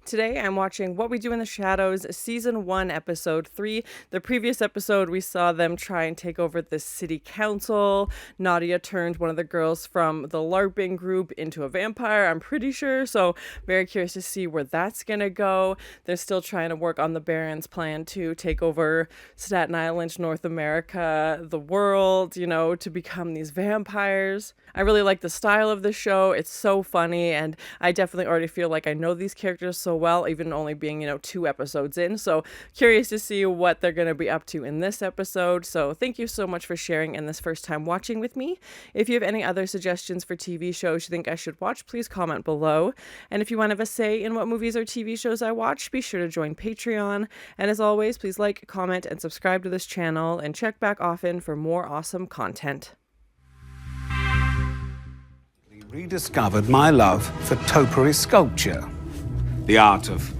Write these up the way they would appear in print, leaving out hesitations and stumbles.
Today I'm watching What We Do in the Shadows, Season 1, Episode 3. The previous episode, we saw them try and take over the city council. Nadja turned one of the girls from the LARPing group into a vampire, I'm pretty sure. So very curious to see where that's going to go. They're still trying to work on the Baron's plan to take over Staten Island, North America, the world, you know, to become these vampires. I really like the style of the show. It's so funny, and I definitely already feel like I know these characters so well, even only being, 2 episodes in. So curious to see what they're going to be up to in this episode. So thank you so much for sharing and this first time watching with me. If you have any other suggestions for TV shows you think I should watch, please comment below. And if you want to have a say in what movies or TV shows I watch, be sure to join Patreon. And as always, please like, comment, and subscribe to this channel, and check back often for more awesome content. Rediscovered my love for topiary sculpture, the art of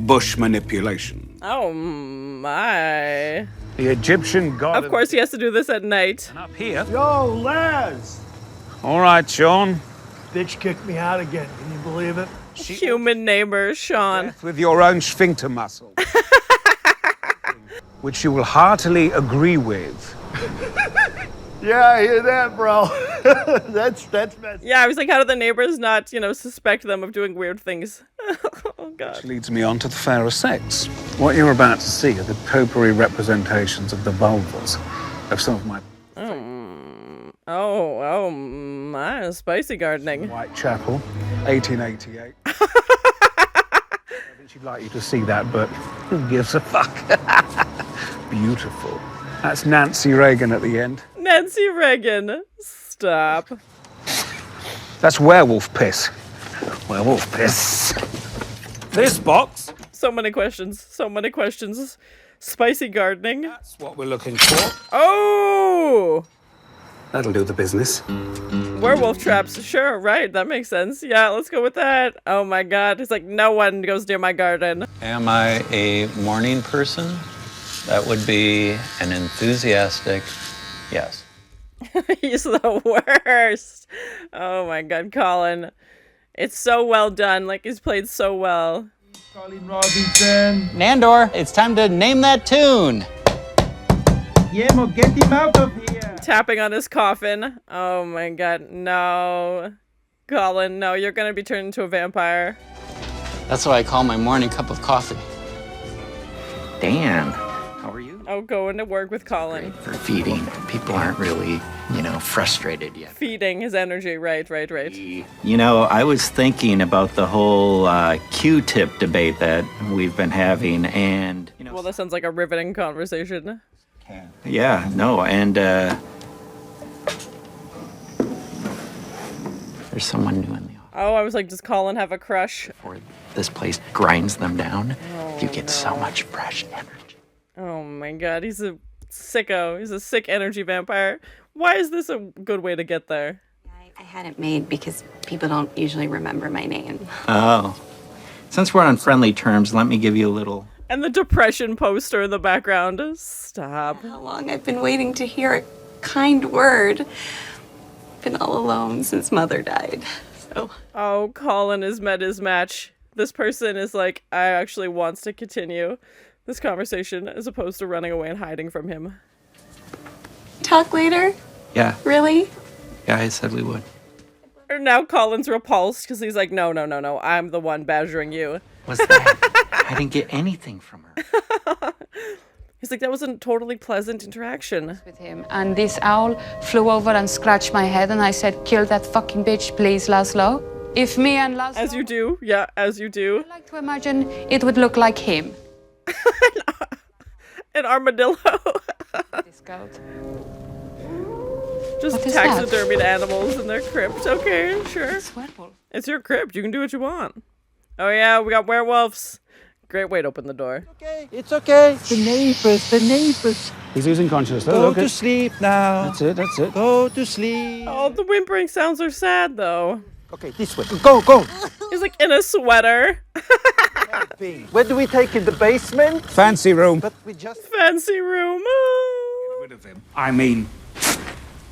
bush manipulation. Oh my. The Egyptian god. Of course he has to do this at night. And up here. Yo, Les! All right, Sean. Bitch kicked me out again. Can you believe it? Human neighbor, Sean. With your own sphincter muscle. Which you will heartily agree with. Yeah, I hear that, bro. that's messed. Yeah, I was like, how do the neighbors not, suspect them of doing weird things? Oh, God. Which leads me on to the fairer sex. What you're about to see are the topiary representations of the vulvas of some of my... Oh, my, spicy gardening. Whitechapel, 1888. I think she'd like you to see that, but who gives a fuck? Beautiful. That's Nancy Reagan at the end. Nancy Reagan. Stop. That's werewolf piss. Werewolf piss. This box. So many questions. So many questions. Spicy gardening. That's what we're looking for. Oh! That'll do the business. Werewolf traps. Sure, right. That makes sense. Yeah, let's go with that. Oh my God. It's like no one goes near my garden. Am I a morning person? That would be an enthusiastic yes. He's the worst. Oh my God, Colin. It's so well done. Like, he's played so well. Colin Robinson. Nandor, it's time to name that tune. Guillermo, get him out of here. Tapping on his coffin. Oh my God, no. Colin, no, you're gonna be turned into a vampire. That's what I call my morning cup of coffee. Dan, how are you? Oh, going to work with Colin. For feeding. People aren't really, frustrated yet. Feeding his energy, right. I was thinking about the whole Q-tip debate that we've been having, and, Well, that sounds like a riveting conversation. Yeah, no, and, there's someone new in the office. Oh, I was like, does Colin have a crush? Before this place grinds them down, you get so much fresh energy. Oh my God, he's a sicko. He's a sick energy vampire. Why is this a good way to get there? I had it made because people don't usually remember my name. Oh. Since we're on friendly terms, let me give you a little... And the depression poster in the background. Stop. How long I've been waiting to hear a kind word. Been all alone since Mother died, so... Oh, Colin has met his match. This person is like, I actually wants to continue this conversation as opposed to running away and hiding from him. Talk later? Yeah. Really? Yeah, I said we would. Or now Colin's repulsed because he's like, no, I'm the one badgering you. What's that? I didn't get anything from her. He's like, that was a totally pleasant interaction. With him, and this owl flew over and scratched my head, and I said, kill that fucking bitch, please, Laszlo. If me and Laszlo... As you do, yeah, as you do. I like to imagine it would look like him. An armadillo. This goat. Just taxidermied animals in their crypt. Okay, sure. It's your crypt. You can do what you want. Oh yeah, we got werewolves. Great way to open the door. It's okay. The neighbors. He's losing consciousness. Go to sleep now. That's it. Go to sleep. Oh, the whimpering sounds are sad though. Okay, this way. Go. He's like in a sweater. Where do we take it? The basement? Fancy room. But we just... Fancy room. Oh. Rid of him. I mean...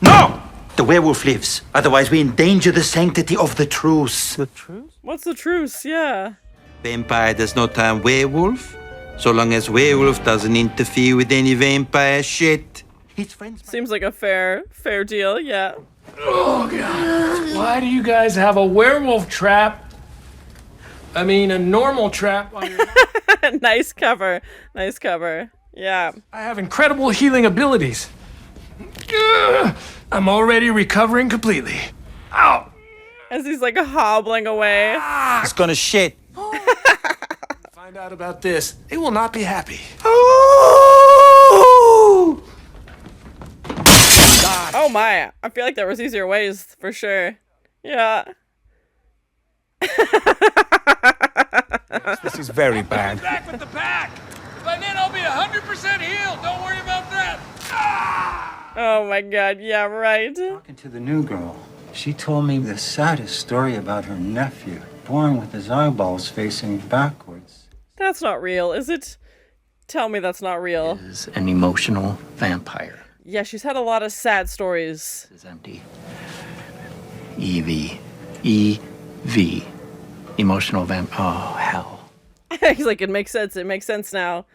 No! The werewolf lives. Otherwise, we endanger the sanctity of the truce. The truce? What's the truce? Yeah. Vampire does not turn werewolf, so long as werewolf doesn't interfere with any vampire shit. Seems like a fair deal, yeah. Oh, God. Why do you guys have a werewolf trap? I mean, a normal trap on your... Nice cover. Yeah. I have incredible healing abilities. I'm already recovering completely. Ow! As he's like hobbling away. It's gonna shit. Find out about this. They will not be happy. Oh my, I feel like there was easier ways for sure. Yeah. This is very bad. Back with the pack! By then I'll be 100% healed. Don't worry about that. Oh my god, yeah, right. Talking to the new girl, she told me the saddest story about her nephew, born with his eyeballs facing backwards. That's not real, is it? Tell me that's not real. Is an emotional vampire. Yeah, she's had a lot of sad stories. It's empty. EV. EV. Emotional Oh, hell. He's like, it makes sense now.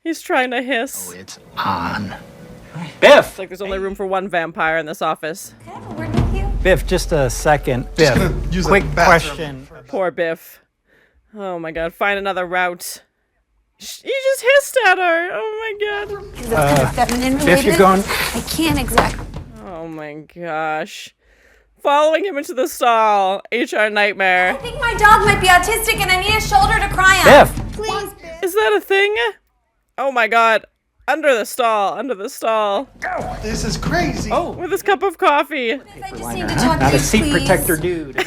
He's trying to hiss. Oh, it's on. Biff! It's like there's only room for one vampire in this office. Can I have a word with you? Biff, just a second. Biff, quick question. Poor Biff. Oh my god, find another route. He just hissed at her. Oh my god. Because it's kind of feminine related. Biff, you're going... I can't exactly. Oh my gosh. Following him into the stall. HR nightmare. I think my dog might be autistic and I need a shoulder to cry on. Biff! Please, Biff. Is that a thing? Oh my god. Under the stall. This is crazy. Oh, With his cup of coffee. I just need to talk to not you, a seat please. protector dude.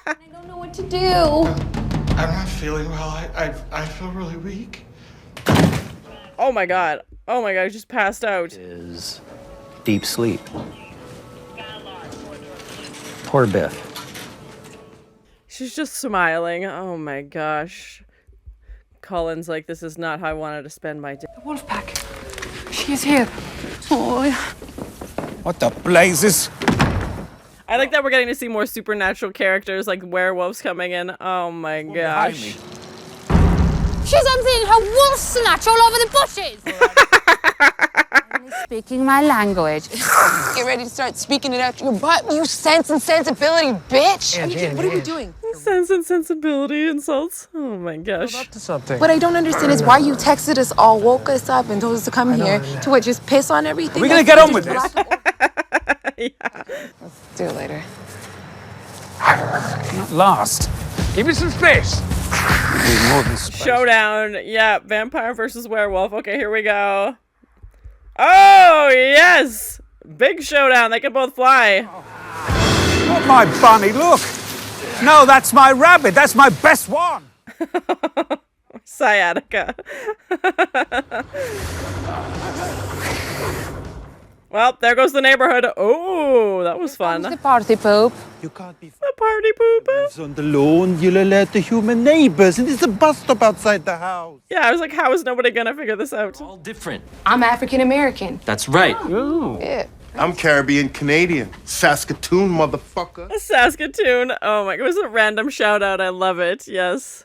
I don't know what to do. I'm not feeling well. I feel really weak. Oh my god. He just passed out. Is deep sleep. Poor Biff. She's just smiling. Oh my gosh. Colin's like, this is not how I wanted to spend my day. The wolf pack. She is here. Oh, What the blazes? I like that we're getting to see more supernatural characters like werewolves coming in. Oh my gosh. she's unseeing her wolf snatch all over the bushes. Speaking my language. Get ready to start speaking it out your butt, you sense and sensibility, bitch. What are you doing? Sense and sensibility insults. Oh my gosh. Up to something. What I don't understand is why you texted us all, woke us up, and told us to come here to what, just piss on everything? We're gonna get on with this. Yeah. Let's do it later. Not last. Give me some space. More than space. Showdown. Yeah, vampire versus werewolf. Okay, here we go. Oh, yes. Big showdown. They can both fly. Not my bunny, look. No, that's my rabbit. That's my best one. Sciatica. Well, there goes the neighborhood. Oh, that was fun. The party poop. You can't be The party pooper. on the lawn. You'll alert the human neighbors, and there's a bus stop outside the house. Yeah, I was like, how is nobody gonna figure this out? All different. I'm African American. That's right. Yeah. I'm Caribbean Canadian. Saskatoon, motherfucker. Saskatoon. Oh my, it was a random shout out. I love it. Yes.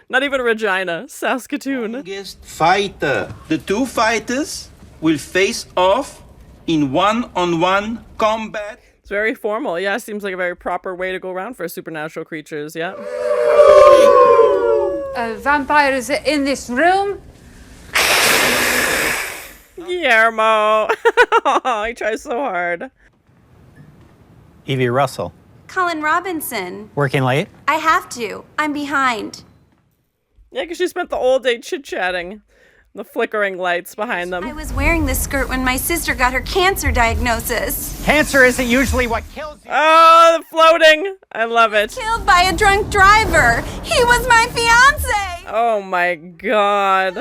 Not even Regina. Saskatoon. Biggest fighter. The two fighters will face off in one-on-one combat. It's very formal. Yeah, seems like a very proper way to go around for supernatural creatures. Yeah. Vampires in this room. Guillermo. He tries so hard. Evie Russell. Colin Robinson. Working late? I have to. I'm behind. Yeah, because she spent the whole day chit-chatting. The flickering lights behind I them. was wearing this skirt when my sister got her cancer diagnosis. Cancer isn't usually what kills you. Oh, the floating. I love it. Killed by a drunk driver. He was my fiance. Oh my god.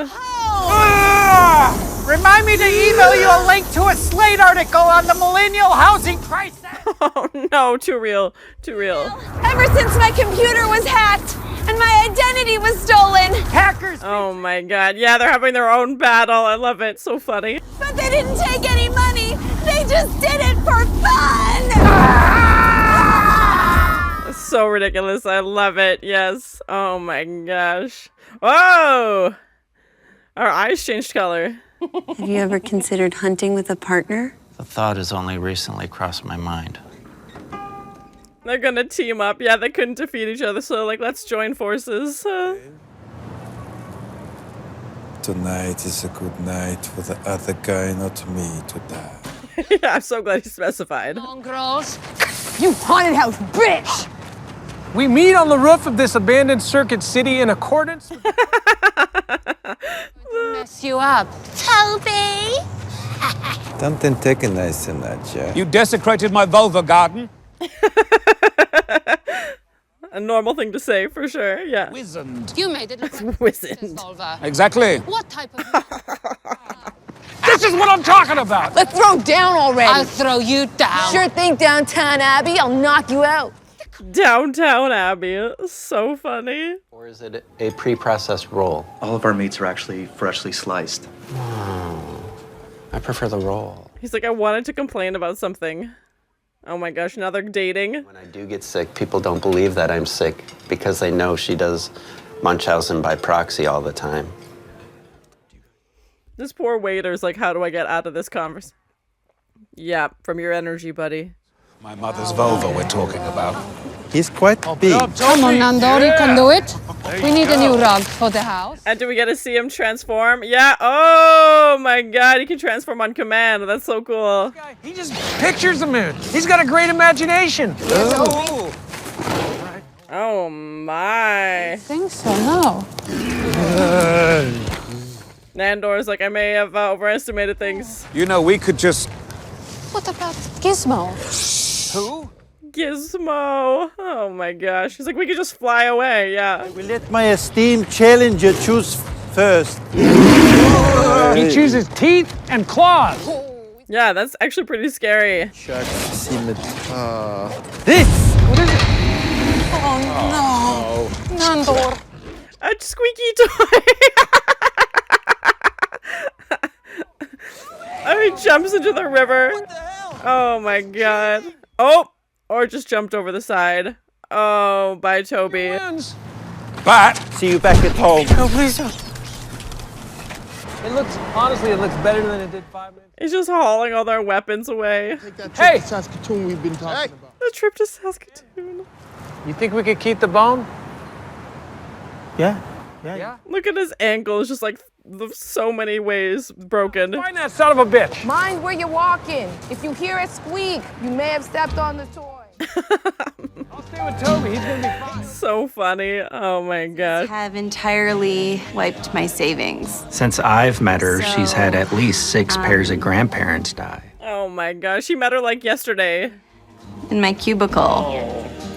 Remind me to email you a link to a Slate article on the millennial housing crisis. Oh no, too real. Too real. Ever since my computer was hacked and my identity was stolen. Hackers. Oh my god. Yeah, they're having their own battle. I love it. So funny. But they didn't take any money. They just did it for fun. So ridiculous. I love it. Yes. Oh my gosh. Whoa! Our eyes changed color. Have you ever considered hunting with a partner? The thought has only recently crossed my mind. They're gonna team up. Yeah, they couldn't defeat each other, so like, let's join forces. Tonight is a good night for the other guy, not me, to die. Yeah, I'm so glad he specified. Mongrels. You haunted house bitch! We meet on the roof of this abandoned circuit city in accordance with... Mess you up. Toby! Don't antagonize her, Nadja. You desecrated my vulva garden. A normal thing to say, for sure, yeah. Wizened. You made it look like Wizened. Exactly. What type of... This is what I'm talking about! Let's throw down already. I'll throw you down. Sure thing, Downtown Abbey. I'll knock you out. Downtown Abbey. So funny. Or is it a pre-processed roll? All of our meats are actually freshly sliced. I prefer the roll. He's like, I wanted to complain about something. Oh my gosh, now they're dating. When I do get sick, people don't believe that I'm sick because they know she does Munchausen by proxy all the time. This poor waiter's like, how do I get out of this conversation? Yeah, from your energy, buddy. My mother's vulva we're talking about. He's quite big. Come on, Nandor, you can do it. We need a new rug for the house. And do we get to see him transform? Yeah. Oh my god, he can transform on command. That's so cool. He just pictures them in. He's got a great imagination. Oh my. I think so, no. Nandor's like, I may have overestimated things. You know, we could just... What about Gizmo? Who? Gizmo. Oh my gosh. He's like, we could just fly away. Yeah. We let my esteemed challenger choose first. He chooses teeth and claws. Yeah, that's actually pretty scary. This! What is it? Oh, no. Nandor. A squeaky toy. Oh, he jumps into the river. Oh my god. Oh, or just jumped over the side. Oh, bye, Toby. But See you back at home. no, please don't. It looks honestly, it looks better than it did 5 minutes. He's just hauling all their weapons away. Hey, Saskatoon we've been talking about. The trip to Saskatoon. you think we could keep the bone? Yeah. Look at his ankle. It's just like so many ways broken. Find that son of a bitch. Mind where you're walking. If you hear it squeak, you may have stepped on the toy. I'll stay with Toby. He's gonna be fine. So funny. Oh my gosh. Have entirely wiped my savings. Since I've met her, she's had at least 6 pairs um, of grandparents die. Oh my gosh. He met her like yesterday. In my cubicle.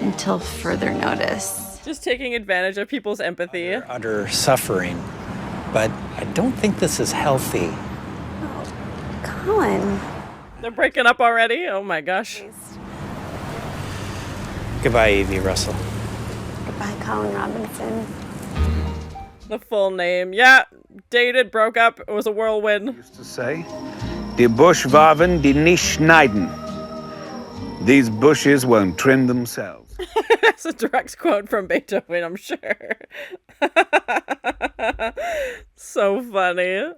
Until further notice. Just taking advantage of people's empathy. Utter suffering. But I don't think this is healthy. Colin. They're breaking up already? Oh my gosh. Goodbye, Evie Russell. Goodbye, Colin Robinson. The full name. Yeah. Dated, broke up. It was a whirlwind. Used to say, die Busch waren die nicht schneiden. These bushes won't trim themselves. That's a direct quote from Beethoven, I'm sure. So funny.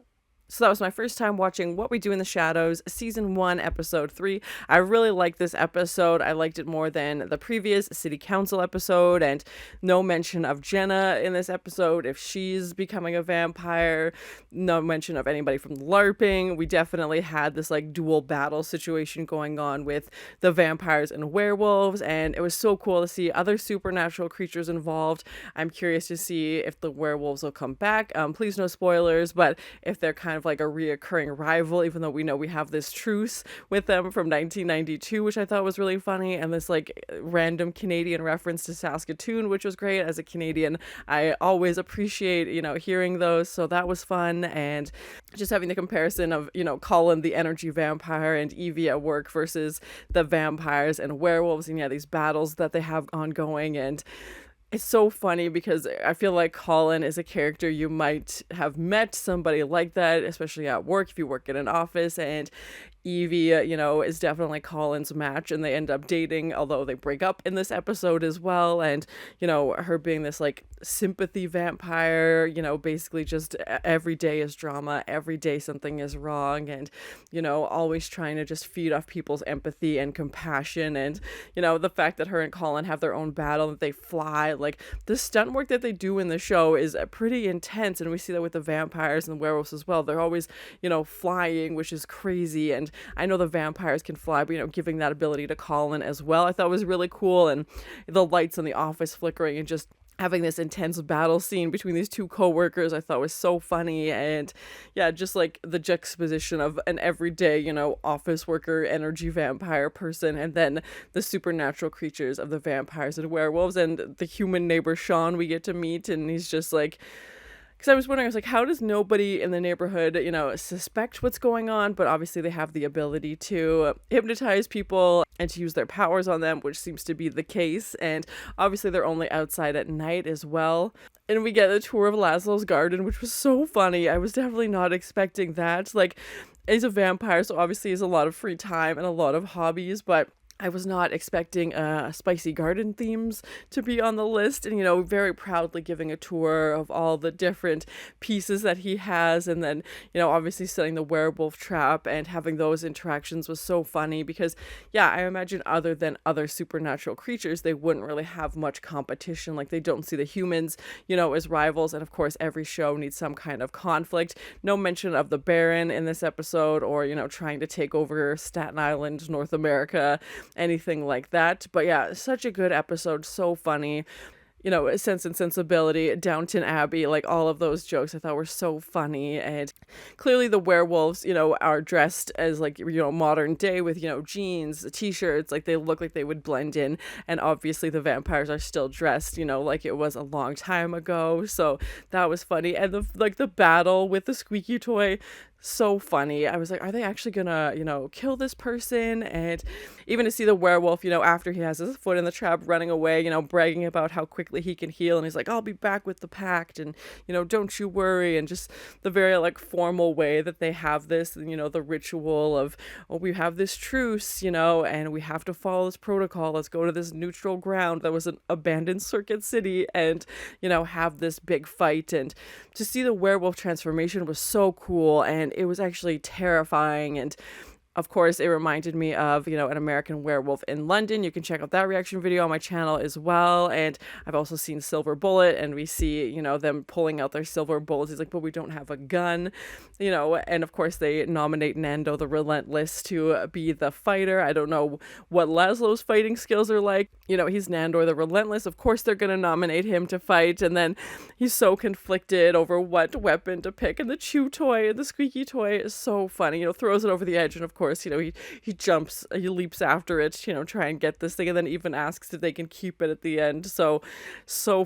So that was my first time watching What We Do in the Shadows, Season 1, Episode 3. I really liked this episode. I liked it more than the previous City Council episode, and no mention of Jenna in this episode if she's becoming a vampire. No mention of anybody from LARPing. We definitely had this like dual battle situation going on with the vampires and werewolves, and it was so cool to see other supernatural creatures involved. I'm curious to see if the werewolves will come back. Please no spoilers, but if they're kind of like a reoccurring rival, even though we know we have this truce with them from 1992, which I thought was really funny, and this like random Canadian reference to Saskatoon, which was great. As a Canadian, I always appreciate, hearing those, so that was fun. And just having the comparison of, Colin, the energy vampire, and Evie at work versus the vampires and werewolves, and these battles that they have ongoing. And it's so funny because I feel like Colin is a character you might have met somebody like that, especially at work if you work in an office, and Evie, you know, is definitely Colin's match, and they end up dating, although they break up in this episode as well. And, you know, her being this like sympathy vampire, you know, basically just every day is drama, every day something is wrong, and, you know, always trying to just feed off people's empathy and compassion. And, you know, the fact that her and Colin have their own battle, that they fly, like the stunt work that they do in the show is pretty intense, and we see that with the vampires and the werewolves as well. They're always, you know, flying, which is crazy. And I know the vampires can fly, but, you know, giving that ability to Colin as well, I thought was really cool. And the lights in the office flickering and just having this intense battle scene between these two co-workers, I thought was so funny. And yeah, just like the juxtaposition of an everyday, you know, office worker, energy vampire person, and then the supernatural creatures of the vampires and werewolves, and the human neighbor Sean we get to meet. And he's just like, because I was wondering, I was like, how does nobody in the neighborhood, you know, suspect what's going on? But obviously they have the ability to hypnotize people and to use their powers on them, which seems to be the case. And obviously they're only outside at night as well. And we get a tour of Laszlo's garden, which was so funny. I was definitely not expecting that. Like, he's a vampire, so obviously he has a lot of free time and a lot of hobbies, but I was not expecting spicy garden themes to be on the list. And, you know, very proudly giving a tour of all the different pieces that he has. And then, you know, obviously setting the werewolf trap and having those interactions was so funny because, yeah, I imagine other than other supernatural creatures, they wouldn't really have much competition. Like, they don't see the humans, you know, as rivals. And of course, every show needs some kind of conflict. No mention of the Baron in this episode, or, you know, trying to take over Staten Island, North America, anything like that. But yeah, such a good episode, so funny. You know, Sense and Sensibility, Downton Abbey, like all of those jokes I thought were so funny. And clearly the werewolves, you know, are dressed as like, you know, modern day with, you know, jeans, t-shirts, like they look like they would blend in. And obviously the vampires are still dressed, you know, like it was a long time ago. So that was funny. And the battle with the squeaky toy, so funny. I was like, are they actually gonna, you know, kill this person? And even to see the werewolf, you know, after he has his foot in the trap, running away, you know, bragging about how quickly he can heal, and he's like, I'll be back with the pact, and, you know, don't you worry. And just the very like formal way that they have this, and, you know, the ritual of, oh, we have this truce, you know, and we have to follow this protocol, let's go to this neutral ground that was an abandoned circuit city and, you know, have this big fight. And to see the werewolf transformation was so cool, and it was actually terrifying. And of course, it reminded me of, you know, An American Werewolf in London. You can check out that reaction video on my channel as well. And I've also seen Silver Bullet, and we see, you know, them pulling out their silver bullets. He's like, but we don't have a gun, you know. And of course, they nominate Nandor the Relentless to be the fighter. I don't know what Laszlo's fighting skills are like. You know, he's Nandor the Relentless. Of course, they're going to nominate him to fight. And then he's so conflicted over what weapon to pick. And the chew toy and the squeaky toy is so funny, you know, throws it over the edge. And of course, you know, he leaps after it, you know, try and get this thing, and then even asks if they can keep it at the end. So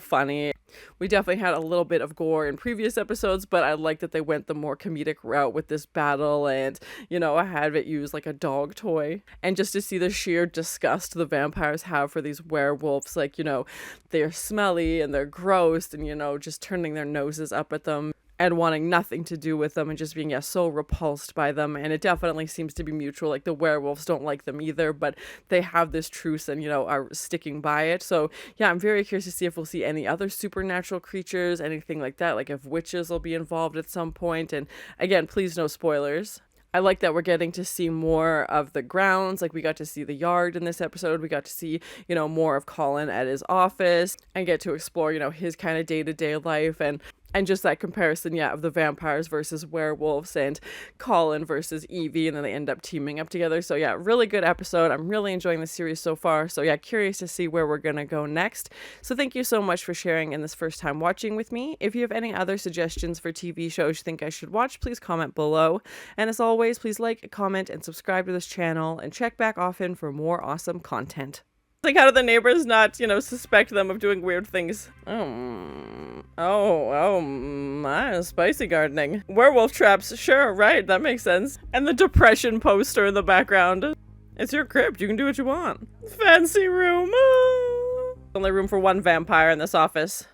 funny. We definitely had a little bit of gore in previous episodes, but I like that they went the more comedic route with this battle. And, you know, I had it use like a dog toy, and just to see the sheer disgust the vampires have for these werewolves, like, you know, they're smelly and they're gross, and, you know, just turning their noses up at them and wanting nothing to do with them, and just being, yeah, so repulsed by them. And it definitely seems to be mutual. Like, the werewolves don't like them either, but they have this truce and, you know, are sticking by it. So yeah, I'm very curious to see if we'll see any other supernatural creatures, anything like that, like if witches will be involved at some point. And again, please no spoilers. I like that we're getting to see more of the grounds. Like, we got to see the yard in this episode. We got to see, you know, more of Colin at his office, and get to explore, you know, his kind of day-to-day life. And just that comparison, yeah, of the vampires versus werewolves, and Colin versus Evie, and then they end up teaming up together. So yeah, really good episode. I'm really enjoying the series so far. So yeah, curious to see where we're gonna go next. So thank you so much for sharing in this first time watching with me. If you have any other suggestions for TV shows you think I should watch, please comment below. And as always, please like, comment, and subscribe to this channel, and check back often for more awesome content. Like, how do the neighbors not, you know, suspect them of doing weird things? Oh, my, spicy gardening. Werewolf traps, sure, right, that makes sense. And the depression poster in the background. It's your crypt, you can do what you want. Fancy room. Only room for one vampire in this office.